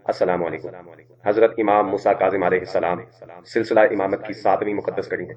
السلام علیکم۔ حضرت امام موسیٰ کاظم علیہ السلام سلسلہ امامت کی 7ویں مقدس کڑی ہے۔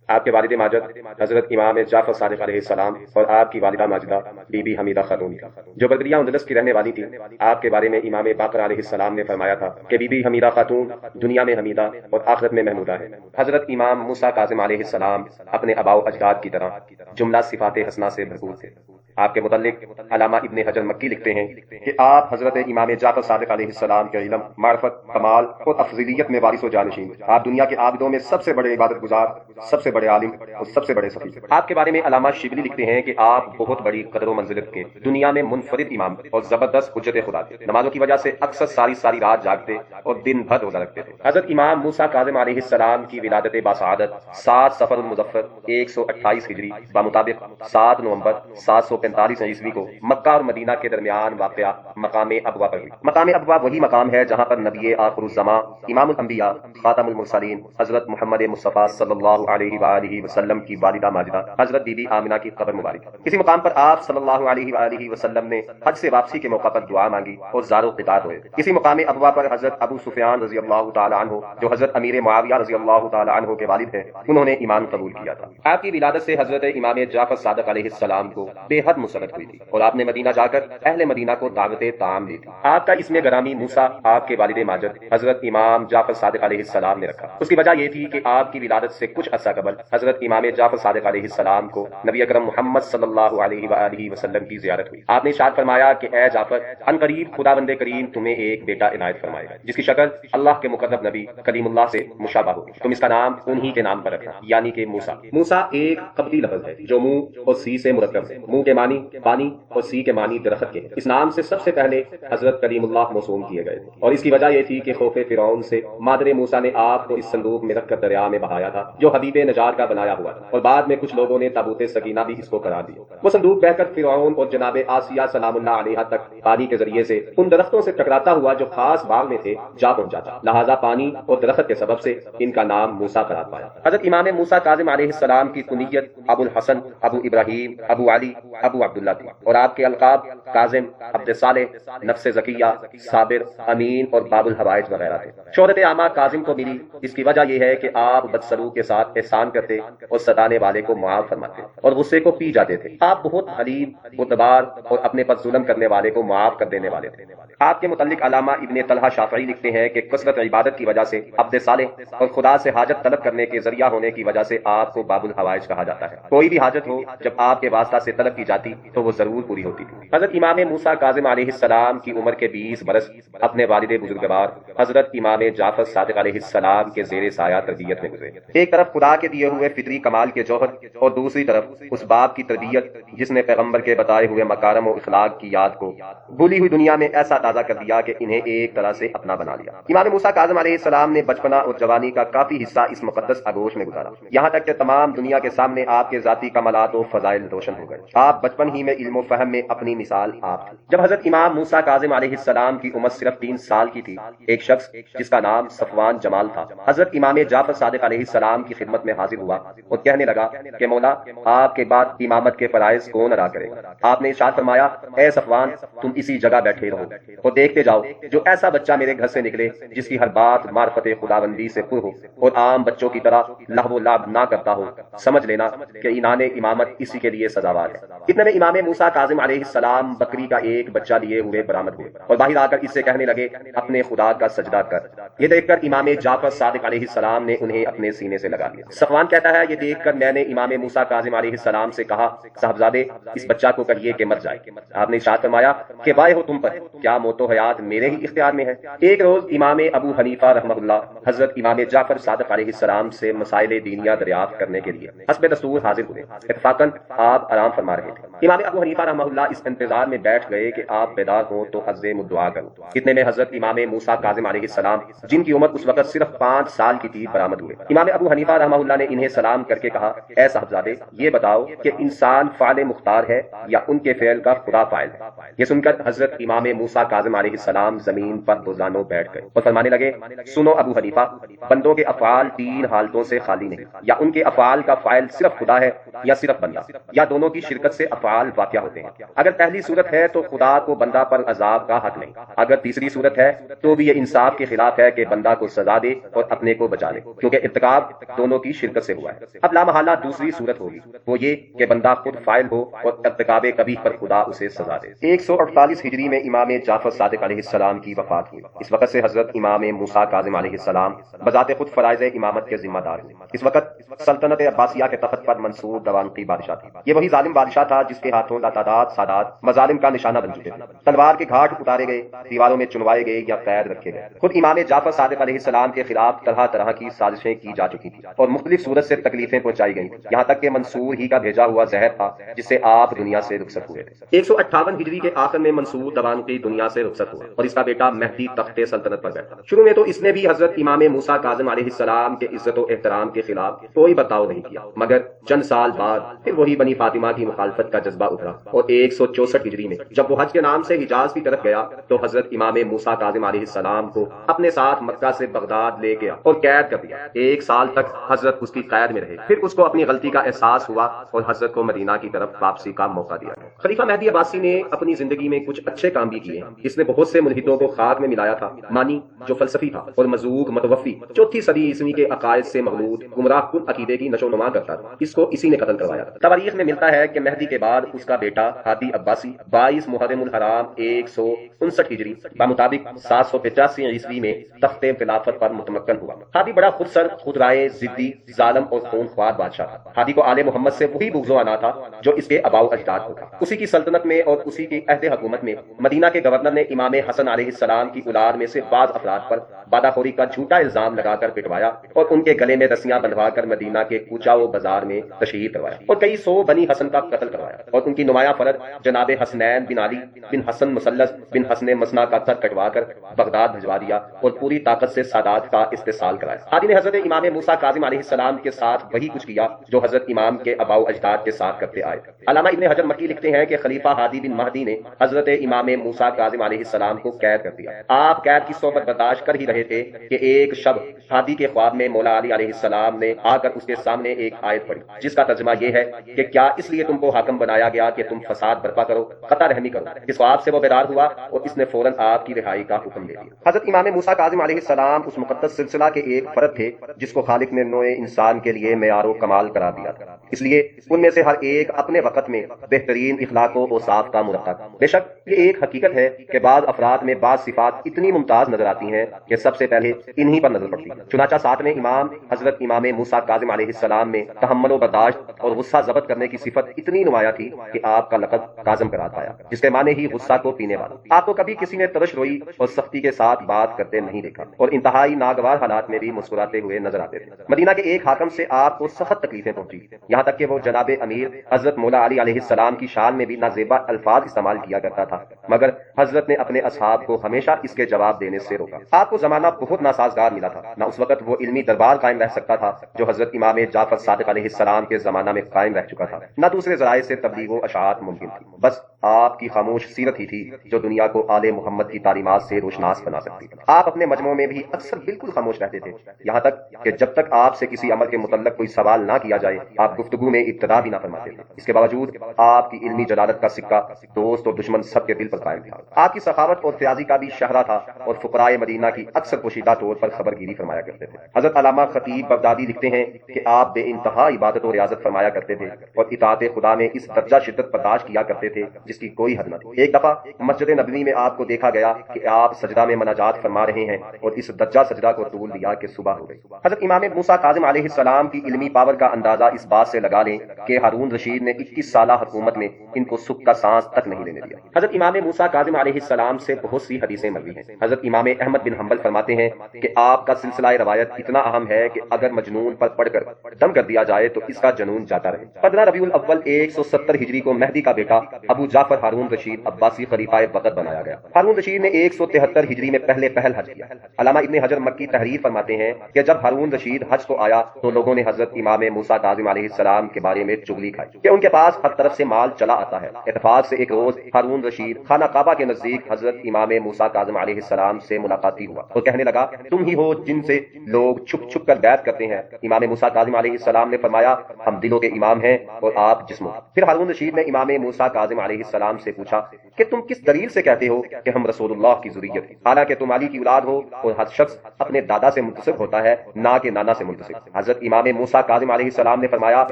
آپ کے والد ماجد حضرت امام جعفر صادق علیہ السلام اور آپ کی والدہ ماجدہ بی بی حمیدہ خاتون جو بلقیہ اندلس کی رہنے والی تھی، آپ کے بارے میں امام باقر علیہ السلام نے فرمایا تھا کہ بی بی حمیدہ خاتون دنیا میں حمیدہ اور آخرت میں محمودہ ہے۔ حضرت امام موسیٰ کاظم علیہ السلام اپنے آباء و اجداد کی طرح جملہ صفات حسنہ سے بھرپور تھے۔ آپ کے متعلق علامہ ابن حجر مکی لکھتے ہیں کہ آپ حضرت امام جعفر صادق علیہ السلام کے علم، معرفت، کمال اور افضلیت میں وارث و جانشین۔ آپ دنیا کے عابدوں میں سب سے بڑے عبادت گزار، سب سے بڑے عالم اور سب سے بڑے سفیر۔ آپ کے بارے میں علامہ شبلی لکھتے ہیں کہ آپ بہت بڑی قدر و منزلت کے دنیا میں منفرد امام اور زبردست حجت خدا تھے۔ نمازوں کی وجہ سے اکثر ساری رات جاگتے اور دن بھر روزہ رکھتے تھے۔ حضرت امام موسیٰ کاظم علیہ السلام کی ولادت باسعادت 7 صفر المظفر 128 ہجری بمطابق 7 نومبر 745 عیسوی کو مکہ اور مدینہ کے درمیان واقع مقام ابوا پر ہوئی۔ مقام ابوا وہی مقام ہے جہاں پر نبی آخر الزماں، امام الانبیاء، خاتم المرسلین حضرت محمد مصطفیٰ صلی اللہ علیہ وآلہ وسلم کی والدہ ماجدہ حضرت بی بی آمنہ کی قبر مبارک۔ اسی مقام پر آپ صلی اللہ علیہ وآلہ وسلم نے حج سے واپسی کے موقع پر دعا مانگی اور زار و قطار ہوئے۔ اسی مقام ابوا پر حضرت ابو سفیان رضی اللہ تعالی عنہ جو حضرت امیر معاویہ رضی اللہ تعالی عنہ کے والد ہیں، انہوں نے ایمان قبول کیا تھا۔ آپ کی ولادت سے حضرت امام جعفر صادق علیہ السلام کو بے حد مسرت ہوئی تھی اور آپ نے مدینہ جا کر اہل مدینہ کو دعوت طعام دی تھی۔ آپ کا اسم گرامی موسیٰ آپ کے والد ماجد حضرت امام جعفر صادق علیہ السلام نے رکھا۔ اس کی وجہ یہ تھی کہ آپ کی ولادت سے کچھ عرصہ قبل حضرت امام جعفر صادق علیہ السلام کو نبی اکرم محمد صلی اللہ علیہ وآلہ وسلم کی زیارت ہوئی۔ آپ نے ارشاد فرمایا کہ اے جعفر، ان قریب خداوند کریم تمہیں ایک بیٹا عنایت فرمائے گا جس کی شکل اللہ کے مقرب نبی کلیم اللہ سے مشابہ ہوگی۔ تم اس کا نام انہی کے نام پر رکھنا، یعنی کہ موسیٰ۔ موسیٰ ایک قبطی لفظ ہے جو منہ اور سی سے مرکب ہے۔ منہ کے معنی پانی اور سی کے معنی درخت کے ہیں۔ اس نام سے سب سے پہلے حضرت کلیم اللہ موسوم کیے گئے تھے اور اس کی وجہ یہ تھی کہ خوف فرعون سے مادر موسیٰ نے آپ کو اس صندوق میں رکھ کر دریا میں بہایا تھا جو حبیب نجار کا بنایا ہوا تھا، اور بعد میں کچھ لوگوں نے تابوت سکینہ بھی اس کو قرار دیا۔ وہ صندوق بہ کر فرعون اور جناب آسیہ سلام اللہ علیہا تک پانی کے ذریعے سے ان درختوں سے ٹکراتا ہوا جو خاص باغ میں تھے جا پہنچا تھا، لہذا پانی اور درخت کے سبب سے ان کا نام موسیٰ قرار پایا۔ حضرت امام موسیٰ کاظم علیہ السلام کی کنیت ابو الحسن، ابو ابراہیم، ابو علی، ابو عبداللہ تھی، اور آپ کے القاب کاظم، عبد صالح، نفس زکیہ، صابر، امین اور باب الحوائج وغیرہ تھے۔ شہرت عامہ کاظم کو ملی، اس کی وجہ یہ ہے کہ آپ بدسلوک کے ساتھ احسان کرتے اور ستانے والے کو معاف فرماتے اور غصے کو پی جاتے تھے۔ آپ بہت حلیم، متبار اور اپنے پر ظلم کرنے والے کو معاف کر دینے والے تھے۔ آپ کے متعلق علامہ ابن طلحہ شافعی لکھتے ہیں کہ کثرت عبادت کی وجہ سے عبد صالح اور خدا سے حاجت طلب کرنے کے ذریعہ ہونے کی وجہ سے آپ کو باب الحوائج کہا جاتا ہے۔ کوئی بھی حاجت ہو جب آپ کے واسطہ سے طلب کی جاتی تو وہ ضرور پوری ہوتی تھی۔ حضرت امام موسیٰ کاظم علیہ السلام کی عمر کے 20 برس اپنے والد بزرگوار حضرت امام جعفر صادق علیہ السلام کے زیر سایہ تربیت میں گزرے۔ ایک طرف خدا کے دیے ہوئے فطری کمال کے جوہر اور دوسری طرف اس باپ کی تربیت جس نے پیغمبر کے بتائے ہوئے مکارم و اخلاق کی یاد کو بھولی ہوئی دنیا میں ایسا تازہ کر دیا کہ انہیں ایک طرح سے اپنا بنا لیا۔ امام موسیٰ کاظم علیہ السلام نے بچپنا اور جوانی کا کافی حصہ اس مقدس آغوش میں گزارا، یہاں تک کہ تمام دنیا کے سامنے آپ کے ذاتی کمالات و فضائل روشن ہو گئے۔ آپ بچپن ہی میں علم و فہم میں اپنی مثال آپ تھے۔ جب حضرت امام موسیٰ کاظم علیہ السلام کی عمر صرف 3 سال کی تھی، ایک شخص جس کا نام صفوان جمال تھا حضرت امام جعفر صادق علیہ السلام کی خدمت میں حاضر ہوا اور کہنے لگا کہ مولا، آپ کے بعد امامت کے فرائض کون ادا کرے گا؟ آپ نے ارشاد فرمایا، اے صفوان، تم اسی جگہ بیٹھے رہو اور دیکھتے جاؤ جو ایسا بچہ میرے گھر سے نکلے جس کی ہر بات معرفت خداوندی سے پر ہو اور عام بچوں کی طرح لہو و لعب نہ کرتا ہو، سمجھ لینا کہ انعام امامت اسی کے لیے سزاوار ہے۔ اتنے میں امام موسیٰ کاظم علیہ السلام بکری کا ایک بچہ لیے ہوئے برآمد ہوئے اور باہر آ کر اس سے کہنے لگے، اپنے خدا کا سجدہ کر۔ یہ دیکھ کر امام جعفر صادق علیہ السلام نے انہیں اپنے سینے سے لگا لیا۔ صفوان کہتا ہے، یہ دیکھ کر میں نے امام موسیٰ کاظم علیہ السلام سے کہا، صاحبزادے، اس بچہ کو کہیے کہ مر جائے۔ آپ نے ارشاد فرمایا کہ وائے ہو تم پر، کیا موت و حیات میرے ہی اختیار میں ہے۔ ایک روز امام ابو حنیفہ رحمہ اللہ حضرت امام جعفر صادق علیہ السلام سے مسائل دینیہ دریافت کرنے کے لیے حسب دستور حاضر ہوئے۔ اتفاقاً آپ آرام فرما رہے تھے۔ امام ابو حنیفہ رحمہ اللہ اس انتظار میں بیٹھ گئے کہ آپ بیدار ہوں تو عزم دعا کروں۔ اتنے میں حضرت امام موسیٰ کاظم علیہ السلام جن کی عمر اس وقت صرف 5 سال کی تھی برآمد ہوئے۔ امام ابو حنیفہ رحمہ اللہ نے انہیں سلام کر کے کہا، اے صاحبزادے، یہ بتاؤ کہ انسان فعل مختار ہے یا ان کے فعل کا خدا فاعل ہے؟ یہ سن کر حضرت امام موسیٰ کاظم علیہ السلام زمین پر بزانوں بیٹھ گئے اور فرمانے لگے، سنو ابو حنیفہ، بندوں کے افعال 3 حالتوں سے خالی نہیں، یا ان کے افعال کا فاعل صرف خدا ہے یا صرف بندہ، یا دونوں کی شرکت سے افعال واقع ہوتے ہیں۔ اگر پہلی صورت ہے تو خدا کو بندہ پر عذاب کا حق نہیں، اگر تیسری صورت ہے تو بھی یہ انصاف کے خلاف ہے کہ بندہ کو سزا دے اور اپنے کو بچا لے، کیونکہ ارتکاب دونوں کی شرکت سے ہوا ہے۔ اب لامحالہ دوسری صورت ہوگی، وہ یہ کہ بندہ خود فاعل ہو اور ارتکاب کبیح پر خدا اسے سزا دے۔ 148 ہجری میں امام جعفر صادق علیہ السلام کی وفات ہوئی۔ اس وقت سے حضرت امام موسیٰ کاظم علیہ السلام بذات خود فرائض امامت کے ذمہ دار ہوئے۔ اس وقت سلطنت عباسیہ کے تخت پر منصور دوانقی بادشاہ تھا۔ یہ وہی ظالم بادشاہ تھا جس کے ہاتھوں لاتعداد سادات مظالم کا نشانہ بن چکے تھے، تلوار کے گھاٹ اتارے گئے، دیواروں میں چنوائے گئے یا قید رکھے گئے۔ خود امام جعفر صادق علیہ السلام کے خلاف طرح طرح کی سازشیں کی جا چکی تھی اور مختلف صورت سے تکلیفیں پہنچائی گئی، یہاں تک کہ منصور ہی کا بھیجا ہوا زہر تھا جس سے آپ دنیا سے رخصت ہوئے تھے۔ 158 ہجری کے آخر میں منصور دوانقی دنیا سے رخصت ہوا اور اس کا بیٹا مہدی تخت سلطنت پر بیٹھا۔ شروع میں تو اس نے بھی حضرت امام موسیٰ کاظم علیہ السلام کے عزت و احترام کے خلاف کوئی برتاؤ نہیں کیا، مگر چند سال بعد پھر وہی بنی فاطمہ کی مخالفت کا جذبہ ابھرا اور 164 ہجری میں جب وہ حج کے نام سے حجاز کی طرف گیا تو حضرت امام موسیٰ کاظم علیہ السلام کو اپنے ساتھ مکہ سے بغداد لے گیا اور قید کر دیا۔ 1 سال تک حضرت اس کی قید میں رہے، پھر اس کو اپنی غلطی کا احساس ہوا اور حضرت کو مدینہ کی طرف واپسی کا موقع دیا۔ خلیفہ مہدی عباسی نے اپنی زندگی میں کچھ اچھے کام بھی کیے ہیں۔ اس نے بہت سے ملحدوں کو خاک میں ملایا تھا۔ مانی جو فلسفی تھا اور مذوق متوفی 4 صدی عیسوی کے عقائد سے مغلوط گمراہ کن عقیدے کی نشو و نما کرتا تھا، اس کو اسی نے قتل کروایا۔ تواریخ میں ملتا ہے کہ مہدی کے بعد اس کا بیٹا ہادی عباسی 22 محرم الحرام 159 ہجری بمطابق 785 عیسوی میں تخت خلافت پر متمکن ہوا۔ ہادی بڑا خود سر خود رائے ضدی ظالم اور خون خوار بادشاہ تھا۔ ہادی کو آل محمد سے وہی بغض و عنا تھا جو اس کے آباء و اجداد کو تھا۔ اسی کی سلطنت میں اور اسی کی عہد حکومت میں مدینہ کے گورنر نے امام حسن علیہ السلام کی اولاد میں سے بعض افراد پر باداخوری کا جھوٹا الزام لگا کر پٹوایا اور ان کے گلے میں رسیاں بندھوا کر مدینہ کے کوچہ و بازار میں تشہیر کروایا اور کئی 100 بنی حسن کا قتل کروایا اور ان کی نمایاں فرد جناب حسنین بن علی بن حسن مثلث بن حسن مسنا کا سر کٹوا کر بغداد بھجوا دیا اور پوری طاقت سے سادات کا استحصال کرایا۔ ہادی نے حضرت امام موسیٰ کاظم علیہ السلام کے ساتھ وہی کچھ کیا جو حضرت امام کے آباء و اجداد کے ساتھ کرتے آئے۔ علامہ ابن حجر مکی لکھتے ہیں کہ خلیفہ ہادی بن مہدی نے حضرت امام موسیٰ کاظم علیہ السلام کو قید کر دیا۔ آپ قید کی صحبت برداشت کر ہی رہے تھے کہ ایک شب ہادی کے خواب میں مولا علی علیہ السلام نے آ کر اس کے سامنے ایک آیت پڑھی جس کا ترجمہ یہ ہے کہ کیا اس لیے تم کو حاکم بنایا گیا کہ تم فساد برپا کرو، قطع رحمی کرو۔ اس خواب سے وہ بیدار ہوا اور اس نے فوراً آپ کی رہائی کا حکم دے دیا۔ حضرت امام موسیٰ کاظم علیہ السلام اس مقدس سلسلہ کے ایک فرد تھے جس کو خالق نے نوع انسان کے لیے معیار و کمال قرار دیا تھا، اس لیے ان میں سے ہر ایک اپنے وقت میں بہترین اخلاق و اوصاف کا مرتب۔ بے شک یہ ایک حقیقت ہے کہ بعض افراد میں بعض صفات اتنی ممتاز نظر آتی ہیں کہ سب سے پہلے انہی پر نظر پڑتی ہے۔ چنانچہ 7ویں امام حضرت امام موسیٰ کاظم علیہ السلام میں تحمل و برداشت اور غصہ ضبط کرنے کی صفت اتنی نمایاں تھی کہ آپ کا لقب کاظم قرار پایا، جس کے معنی ہی غصہ کو پینے والا۔ آپ کو کبھی کسی نے ترش روئی اور سختی کے ساتھ بات کرتے نہیں دیکھا اور انتہائی ناگوار حالات میں بھی مسکراتے ہوئے نظر آتے تھے۔ مدینہ کے ایک حاکم سے آپ کو سخت تکلیفیں پہنچی، یہاں تک کہ وہ جناب امیر حضرت مولا علی علیہ السلام کی شان میں بھی نازیبا الفاظ استعمال کیا کرتا تھا، مگر حضرت نے اپنے اصحاب کو ہمیشہ اس کے جواب دینے سے روکا۔ آپ کو زمانہ بہت ناسازگار ملا تھا، نہ اس وقت وہ علمی دربار قائم رہ سکتا تھا جو حضرت امام جعفر صادق علیہ السلام کے زمانہ میں قائم رہ چکا تھا، نہ دوسرے ذرائع سے تبلیغ و اشاعت ممکن تھی، بس آپ کی خاموش سیرت ہی تھی جو دنیا کو آل محمد کی تعلیمات سے روشناس بنا سکتی تھی۔ آپ اپنے مجموعوں میں بھی اکثر بالکل خاموش رہتے تھے، یہاں تک کہ جب تک آپ سے کسی عمل کے متعلق کوئی سوال نہ کیا جائے آپ گفتگو میں ابتدا بھی نہ فرماتے تھے۔ اس کے باوجود آپ کی علمی جلالت کا سکہ دوست اور دشمن سب کے دل پر قائم تھا۔ آپ کی سخاوت اور فیاضی کا بھی شہرہ تھا اور فقراء مدینہ کی اکثر پوشیدہ طور پر خبر گیری فرمایا کرتے تھے۔ حضرت علامہ خطیب بغدادی لکھتے ہیں کہ آپ بے انتہا عبادت و ریاضت فرمایا کرتے تھے اور اطاعت خدا میں اس درجہ شدت برداشت کیا کرتے تھے جس کی کوئی حد نہ تھی۔ ایک دفعہ مسجد نبوی میں آپ کو دیکھا گیا کہ آپ سجدہ میں مناجات فرما رہے ہیں اور اس درجہ سجدہ کو طول دیا کہ صبح ہو گئی۔ حضرت امام موسیٰ کاظم علیہ السلام کی علمی پاور کا اندازہ اس بات سے لگا لیں کہ ہارون رشید نے 21 سالہ حکومت میں ان کو سکھ کا سانس تک نہیں لینے دیا۔ حضرت امام موسیٰ کاظم علیہ السلام سے بہت سی حدیثیں مروی ہیں۔ حضرت امام احمد بن حنبل فرماتے ہیں کہ آپ کا سلسلہ روایت اتنا اہم ہے کہ اگر مجنون پر پڑھ کر دم کر دیا جائے تو اس کا جنون جاتا رہے۔ 15 ربیع الاول 170 ہجری کو مہدی کا بیٹا ابو جعفر ہارون رشید عباسی خلیفہ وقت بنایا گیا۔ ہارون رشید نے 173 ہجری میں پہلے پہل حج کیا۔ علامہ ابن حجر مکی تحریر فرماتے ہیں کہ جب ہارون رشید حج کو آیا تو لوگوں نے حضرت امام موسیٰ کاظم علیہ السلام کے بارے میں چغلی کھائی کہ ان کے پاس ہر طرف سے مال چلا آتا ہے۔ اتفاق سے ایک روز ہارون رشید خانہ خانہ کعبہ کے نزدیک حضرت امام موسیٰ کاظم علیہ السلام سے ملاقاتی ہوا اور کہنے لگا تم ہی ہو جن سے لوگ چھپ چھپ کر بیعت کرتے ہیں؟ امام موسیٰ کاظم علیہ السلام نے فرمایا ہم دلوں کے امام ہیں اور آپ جسموں۔ پھر ہارون رشید نے امام موسیٰ کاظم علیہ السلام سے پوچھا کہ تم کس دلیل سے کہتے ہو کہ ہم رسول اللہ کی ذریت ہیں، حالانکہ تم علی کی اولاد ہو اور ہر شخص اپنے دادا سے منتسب ہوتا ہے نہ کہ نانا سے منتسب۔ حضرت امام موسیٰ کاظم علیہ السلام نے فرمایا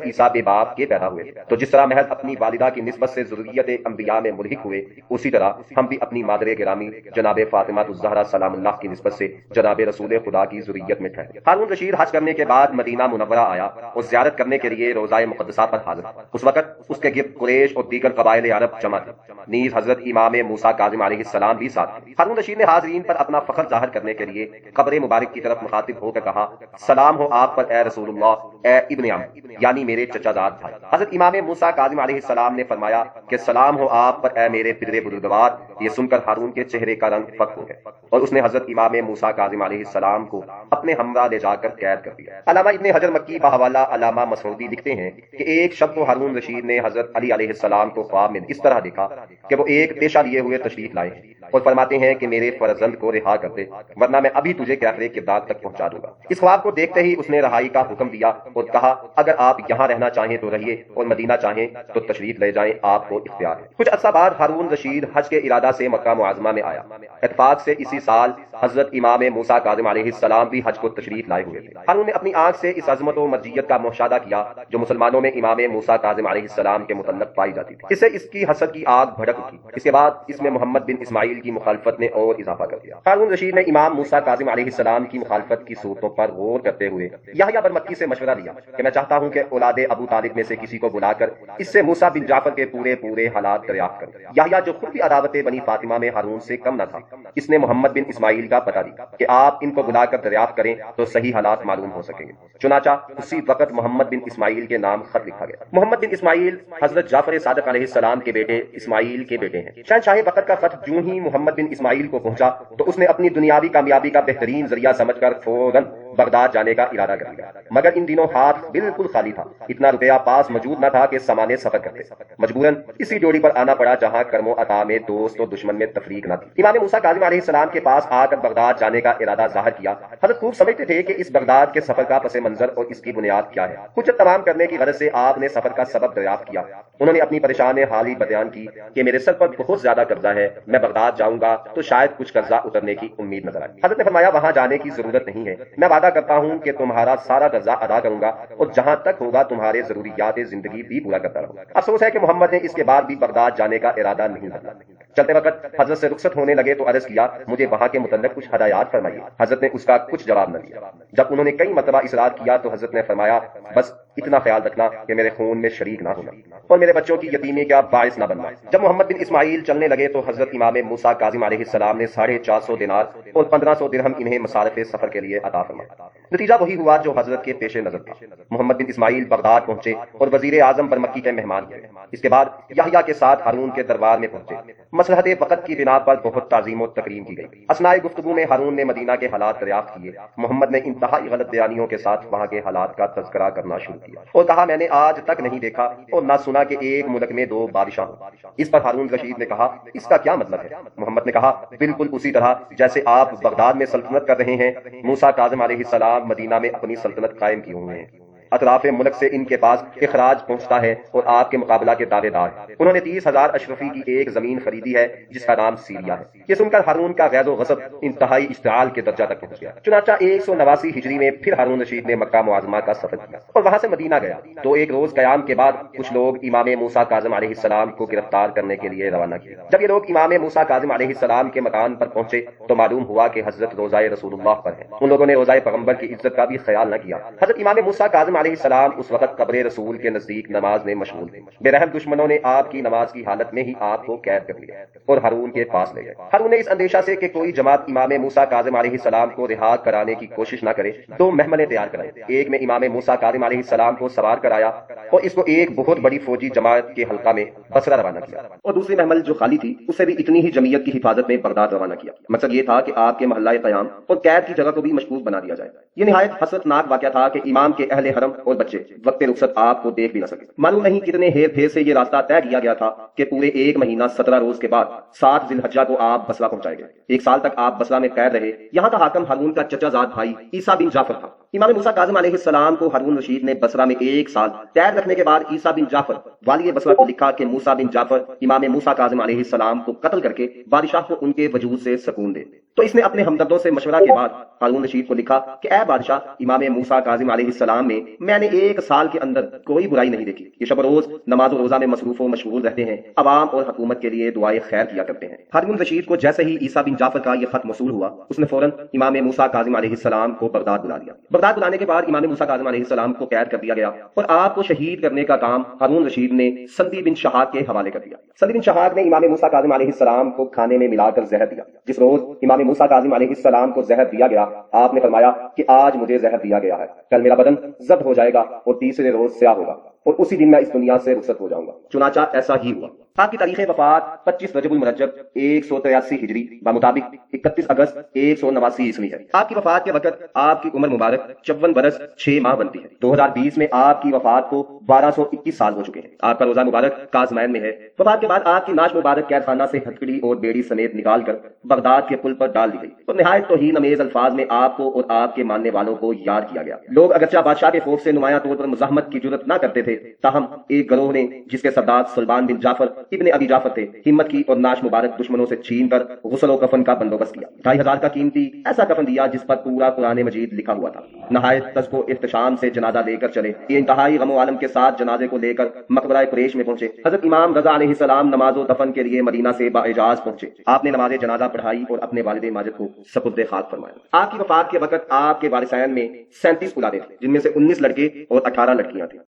عیسیٰ بے باپ کے پیدا ہوئے، تو جس طرح محض اپنی والدہ کی نسبت سے ذریت انبیاء میں ملحق ہوئے، اسی طرح ہم بھی اپنی مادر گرامی جناب فاطمہ الزہرا سلام اللہ کی نسبت سے جناب رسول خدا کی ذریت میں ٹھہرے۔ ہارون رشید حج کرنے کے بعد مدینہ منورہ آیا اور زیارت کرنے کے لیے روضہ مقدسہ پر حاضر۔ اس وقت اس کے گرد قریش اور دیگر قبائل عرب جمع تھے، نیز حضرت امام موسیٰ کاظم علیہ السلام بھی ساتھ تھے۔ ہارون رشید نے حاضرین پر اپنا فخر ظاہر کرنے کے لیے قبر مبارک کی طرف مخاطب ہو کر کہا سلام ہو آپ پر اے رسول اللہ، اے ابن عم یعنی میرے چچا زاد بھائی۔ حضرت امام موسیٰ کاظم علیہ السلام نے فرمایا کہ سلام ہو آپ پر اے میرے پدر بزرگوار۔ یہ سن کر ہارون کے چہرے کا رنگ فک ہو گیا اور اس نے حضرت امام موسیٰ کاظم علیہ السلام کو اپنے ہمراہ لے جا کر قید کر دیا۔ علامہ ابن حجر مکی بحوالہ علامہ مسعودی لکھتے ہیں کہ ایک شب کو ہارون رشید نے حضرت علی علیہ السلام کو خواب میں اس طرح دیکھا کہ وہ ایک پیشہ لیے ہوئے تشریف لائے ہیں اور فرماتے ہیں کہ میرے فرزند کو رہا کر دے ورنہ میں ابھی تجھے کیفر کردار تک پہنچا دوں گا۔ اس خواب کو دیکھتے ہی اس نے رہائی کا حکم دیا اور کہا اگر آپ یہاں رہنا چاہیں تو رہیے اور مدینہ چاہیں تو تشریف لے جائیں، آپ کو اختیار ہے۔ کچھ عرصہ بعد ہارون رشید حج کے ارادہ سے مکہ معظمہ میں آیا۔ اتفاق سے اسی سال حضرت امام موسیٰ کاظم علیہ السلام بھی حج کو تشریف لائے ہوئے تھے۔ ہارون نے اپنی آنکھ سے اس عظمت و مرجیت کا مشاہدہ کیا جو مسلمانوں میں امام موسیٰ کاظم علیہ السلام کے متعلق پائی جاتی تھی۔ اس سے اس کی حسد کی آگ بھڑک اٹھی۔ اس کے بعد اس میں محمد بن اسماعیل کی مخالفت نے اور اضافہ کر دیا۔ ہارون رشید نے امام موسیٰ کاظم علیہ السلام کی مخالفت کی صورتوں پر غور کرتے ہوئے یحییٰ بن مکی سے مشورہ لیا کہ میں چاہتا ہوں کہ اولاد ابو طالب میں سے کسی کو بلا کر اس سے موسیٰ بن جعفر کے پورے حالات دریافت کریں۔ یحییٰ جو خود بھی عداوت بنی فاطمہ میں ہارون سے کم نہ تھا، اس نے محمد بن اسماعیل کا پتہ دیا کہ آپ ان کو بلا کر دریافت کریں تو صحیح حالات معلوم ہو سکیں گے۔ چنانچہ اسی وقت محمد بن اسماعیل کے نام خط لکھا گیا۔ محمد بن اسماعیل حضرت جعفر صادق علیہ السلام کے بیٹے اسماعیل کے بیٹے ہیں۔ شہنشاہ وقت کا خط جو ہی محمد بن اسماعیل کو پہنچا تو اس نے اپنی دنیاوی کامیابی کا بہترین ذریعہ سمجھ کر فوراً بغداد جانے کا ارادہ کر لیا، مگر ان دنوں ہاتھ بالکل خالی تھا، اتنا روپیہ پاس موجود نہ تھا کہ سامان سفر کرتے۔ مجبوراً اسی ڈیوڑی پر آنا پڑا جہاں کرم و عطا میں دوست اور دشمن میں تفریق نہ تھی۔ امام موسیٰ کاظم علیہ السلام کے پاس آ کر بغداد جانے کا ارادہ ظاہر کیا۔ حضرت خوب سمجھتے تھے کہ اس بغداد کے سفر کا پس منظر اور اس کی بنیاد کیا ہے۔ حجت تمام کرنے کی غرض سے آپ نے سفر کا سبب دریافت کیا۔ انہوں نے اپنی پریشان حالی بیان کی کہ میرے سر پر بہت زیادہ قرضہ ہے، میں بغداد جاؤں گا تو شاید کچھ قرضہ اترنے کی امید نظر آئی۔ حضرت نے فرمایا وہاں جانے کی ضرورت نہیں ہے، میں وعدہ کرتا ہوں کہ تمہارا سارا قرضہ ادا کروں گا اور جہاں تک ہوگا تمہارے ضروریات زندگی بھی پورا کرتا رہوں گا۔ افسوس ہے کہ محمد نے اس کے بعد بھی بغداد جانے کا ارادہ نہیں بدلا۔ چلتے وقت حضرت سے رخصت ہونے لگے تو عرض کیا مجھے وہاں کے متعلق کچھ ہدایات فرمائیے۔ حضرت نے اس کا کچھ جواب نہ دیا۔ جب انہوں نے کئی مرتبہ اصرار کیا تو حضرت نے فرمایا بس اتنا خیال رکھنا کہ میرے خون میں شریک نہ ہونا اور میرے بچوں کی یتیمی کا باعث نہ بننا۔ جب محمد بن اسماعیل چلنے لگے تو حضرت امام موسیٰ کاظم علیہ السلام نے 450 دینار اور 1500 درہم انہیں مصارف سفر کے لیے عطا فرمایا۔ نتیجہ وہی ہوا جو حضرت کے پیش نظر تھا۔ محمد بن اسماعیل بغداد پہنچے اور وزیر اعظم برمکی کے مہمان ہوئے۔ اس کے بعد یحییٰ کے ساتھ ہارون کے دربار میں پہنچے۔ مصلحت وقت کی بنا پر بہت تعظیم و تکریم کی گئی۔ اثناء گفتگو میں ہارون نے مدینہ کے حالات دریافت کیے۔ محمد نے انتہائی غلط بیانیوں کے ساتھ وہاں کے حالات کا تذکرہ کرنا شروع کیا اور کہا میں نے آج تک نہیں دیکھا اور نہ سنا کہ ایک ملک میں 2 بادشاہ ہوں۔ اس پر ہارون رشید نے کہا اس کا کیا مطلب ہے؟ محمد نے کہا بالکل اسی طرح جیسے آپ بغداد میں سلطنت کر رہے ہیں، موسیٰ کاظم علیہ السلام مدینہ میں اپنی سلطنت قائم کی ہوئے ہیں۔ اطراف ملک سے ان کے پاس اخراج پہنچتا ہے اور آپ کے مقابلہ کے دعوے دار ہیں۔ انہوں نے 30,000 اشرفی کی ایک زمین خریدی ہے جس کا نام سیریا ہے۔ یہ سن کر ہارون کا غیظ و غضب انتہائی اشتعال کے درجہ تک پہنچ گیا۔ چنانچہ 189 ہجری میں پھر ہارون رشید نے مکہ معظمہ کا سفر کیا اور وہاں سے مدینہ گیا تو ایک روز قیام کے بعد کچھ لوگ امام موسیٰ کاظم علیہ السلام کو گرفتار کرنے کے لیے روانہ کیے۔ جب یہ لوگ امام موسیٰ کاظم علیہ السلام کے مکان پر پہنچے تو معلوم ہوا کہ حضرت روضہ رسول اللہ پر ہیں۔ ان لوگوں نے روضہ پیغمبر کی عزت کا بھی خیال نہ کیا۔ حضرت امام موسیٰ کاظم علیہ السلام اس وقت قبر رسول کے نزدیک نماز میں مشغول تھے۔ بے رحم دشمنوں نے آپ کی نماز کی حالت میں ہی آپ کو قید کر لیا اور ہارون کے پاس لے گئے۔ ہارون نے اس اندیشہ سے کہ کوئی جماعت امام موسیٰ کاظم علیہ السلام کو رہا کرانے کی کوشش نہ کرے 2 محملیں تیار کرائے۔ ایک میں امام موسیٰ کاظم علیہ السلام کو سوار کرایا اور اس کو ایک بہت بڑی فوجی جماعت کے حلقہ میں بصرہ روانہ کیا اور دوسری محمل جو خالی تھی اسے بھی اتنی ہی جمعیت کی حفاظت میں بغداد روانہ کیا۔ مقصد یہ تھا کہ آپ کے محلہ قیام اور قید کی جگہ کو بھی مشکوک بنا دیا جائے۔ یہ نہایت حسرتناک واقعہ تھا کہ امام کے اہل حرم محترم اور بچے وقت رخصت آپ کو دیکھ بھی نہ سکے۔ معلوم نہیں کتنے ہیر پھیر سے یہ راستہ طے کیا گیا تھا کہ پورے 1 مہینہ 17 روز کے بعد 7 ذی الحجہ کو آپ بصرہ پہنچائے گئے۔ 1 سال تک آپ بصرہ میں قید رہے۔ یہاں کا حاکم ہارون کا چچا زاد بھائی عیسیٰ بن جعفر تھا۔ امام موسیٰ کاظم علیہ السلام کو ہارون رشید نے بصرہ میں 1 سال قید رکھنے کے بعد عیسیٰ بن جعفر والی بصرہ کو لکھا کہ موسیٰ بن جعفر امام موسیٰ کاظم علیہ السلام کو قتل کر کے بادشاہ کو ان کے وجود سے سکون دے۔ تو اس نے اپنے ہمدردوں سے مشورہ کے بعد ہارون رشید کو لکھا کہ اے بادشاہ، امام موسیٰ کاظم علیہ السلام میں نے 1 سال کے اندر کوئی برائی نہیں دیکھی۔ یہ شب و روز نماز و روزہ میں مصروف و مشغول رہتے ہیں، عوام اور حکومت کے لیے دعائے خیر کیا کرتے ہیں۔ ہارون رشید کو جیسے ہی عیسیٰ بن جعفر کا یہ خط موصول ہوا، اس نے فوراً امام موسیٰ کاظم علیہ السلام کو بغداد بلا لیا۔ بغداد بلانے کے بعد امام موسیٰ کاظم علیہ السلام کو قید کر دیا گیا اور آپ کو شہید کرنے کا کام ہارون رشید نے سندی بن شہاب کے حوالے کر دیا۔ سندی بن شہاب نے امام موسیٰ کاظم علیہ السلام کو کھانے میں ملا کر زہر دیا۔ جس روز امام موسیٰ کاظم علیہ السلام کو زہر دیا گیا، آپ نے فرمایا کہ آج مجھے زہر دیا گیا ہے، کل میرا بدن ضبط ہو جائے گا اور تیسرے روز سیاہ ہوگا اور اسی دن میں اس دنیا سے رخصت ہو جاؤں گا۔ چنانچہ ایسا ہی ہوا۔ آپ کی تاریخ وفات 25 رجب المرجب 183 ہجری بمطابق 31 اگست 189 عیسوی ہے۔ آپ کی وفات کے وقت آپ کی عمر مبارک 54 برس 6 ماہ بنتی ہے۔ 2020 میں آپ کی وفات کو 1221 سال ہو چکے ہیں۔ آپ کا روزہ مبارک کاظمین میں ہے۔ وفات کے بعد آپ کی ناش مبارک قید خانہ سے ہتھکڑی اور بیڑی سمیت نکال کر بغداد کے پل پر ڈال دی گئی اور نہایت توہین امیز الفاظ میں آپ کو اور آپ کے ماننے والوں کو یاد کیا گیا۔ لوگ اگرچہ بادشاہ کے خوف سے نمایاں طور پر مزاحمت کی جرت نہ کرتے تھے، تاہم ایک گروہ نے جس کے سردار سلمان بن جعفر ابن ابی جعفر تھے، ہمت کی اور ناش مبارک دشمنوں سے چھین کر غسل و کفن کا بندوبست کیا۔ 2500 کا قیمتی ایسا کفن دیا جس پر پورا قرآن مجید لکھا ہوا تھا۔ نہایت تذب و احتشام سے جنازہ لے کر چلے۔ یہ انتہائی غم و عالم کے ساتھ جنازے کو لے کر مقبرہ قریش میں پہنچے۔ حضرت امام رضا علیہ السلام نماز و دفن کے لیے مدینہ سے باعجاز پہنچے۔ آپ نے نماز جنازہ پڑھائی اور اپنے والد ماجد کو سپرد خاک فرمایا۔ آپ کی وفات کے وقت آپ کے وارثین میں 37 اولادیں تھیں، جن میں سے 19 لڑکے اور 18 لڑکیاں تھیں۔